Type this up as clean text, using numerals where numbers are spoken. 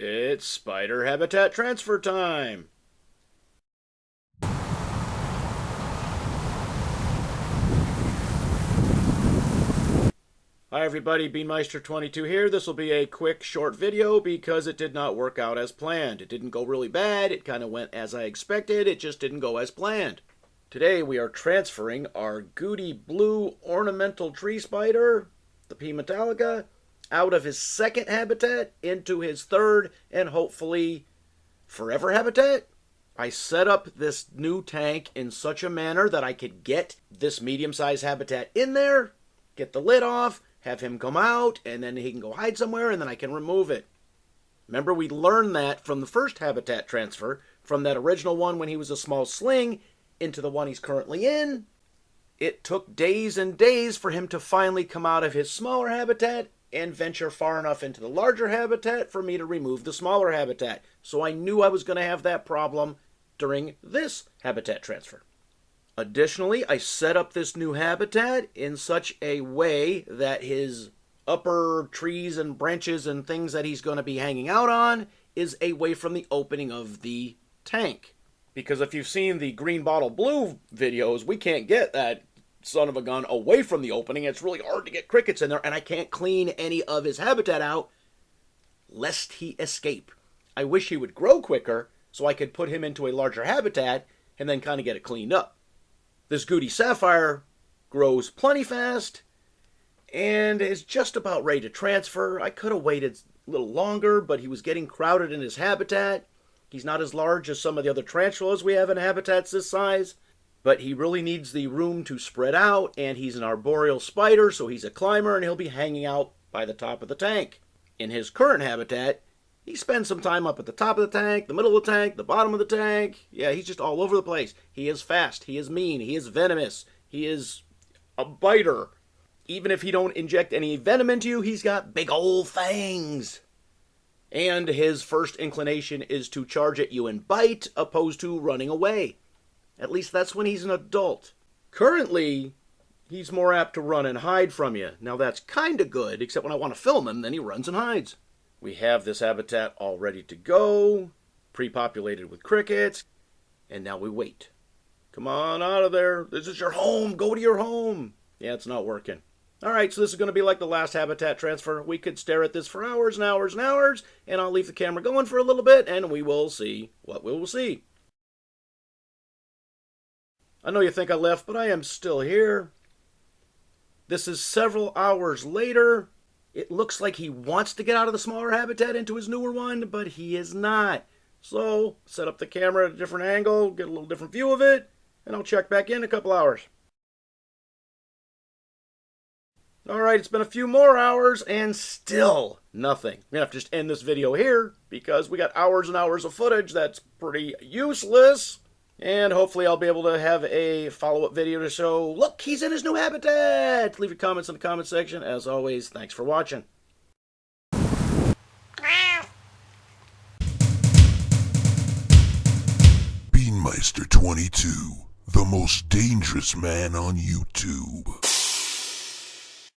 It's spider habitat transfer time! Hi everybody, Beanmeister22 here. This will be a quick, short video because it did not work out as planned. It didn't go really bad, it kind of went as I expected, it just didn't go as planned. Today we are transferring our Gooty Blue Ornamental Tree Spider, the P. metallica, out of his second habitat into his third and hopefully forever habitat. I set up this new tank in such a manner that I could get this medium-sized habitat in there, get the lid off, have him come out, and then he can go hide somewhere, and then I can remove it. Remember, we learned that from the first habitat transfer, from that original one when he was a small sling into the one he's currently in. It took days and days for him to finally come out of his smaller habitat and venture far enough into the larger habitat for me to remove the smaller habitat. So I knew I was going to have that problem during this habitat transfer. Additionally, I set up this new habitat in such a way that his upper trees and branches and things that he's going to be hanging out on is away from the opening of the tank. Because if you've seen the green bottle blue videos, we can't get that son of a gun away from the opening. It's really hard to get crickets in there, and I can't clean any of his habitat out lest he escape. I wish he would grow quicker so I could put him into a larger habitat and then kind of get it cleaned up. This Gooty Sapphire grows plenty fast and is just about ready to transfer. I could have waited a little longer, but he was getting crowded in his habitat. He's not as large as some of the other tarantulas we have in habitats this size, but he really needs the room to spread out, and he's an arboreal spider, so he's a climber, and he'll be hanging out by the top of the tank. In his current habitat, he spends some time up at the top of the tank, the middle of the tank, the bottom of the tank. Yeah, he's just all over the place. He is fast, he is mean, he is venomous, he is a biter. Even if he don't inject any venom into you, he's got big old fangs. And his first inclination is to charge at you and bite, opposed to running away. At least that's when he's an adult. Currently, he's more apt to run and hide from you. Now that's kind of good, except when I want to film him, then he runs and hides. We have this habitat all ready to go, pre-populated with crickets, and now we wait. Come on out of there. This is your home. Go to your home. Yeah, it's not working. All right, so this is going to be like the last habitat transfer. We could stare at this for hours and hours and hours, and I'll leave the camera going for a little bit, and we will see what we will see. I know you think I left, but I am still here. This is several hours later. It looks like he wants to get out of the smaller habitat into his newer one, but he is not. So, set up the camera at a different angle, get a little different view of it, and I'll check back in a couple hours. Alright, it's been a few more hours, and still nothing. I'm going to have to just end this video here, because we got hours and hours of footage that's pretty useless. And hopefully I'll be able to have a follow-up video to show, look, he's in his new habitat! Leave your comments in the comment section. As always, thanks for watching. Beanmeister22, the most dangerous man on YouTube.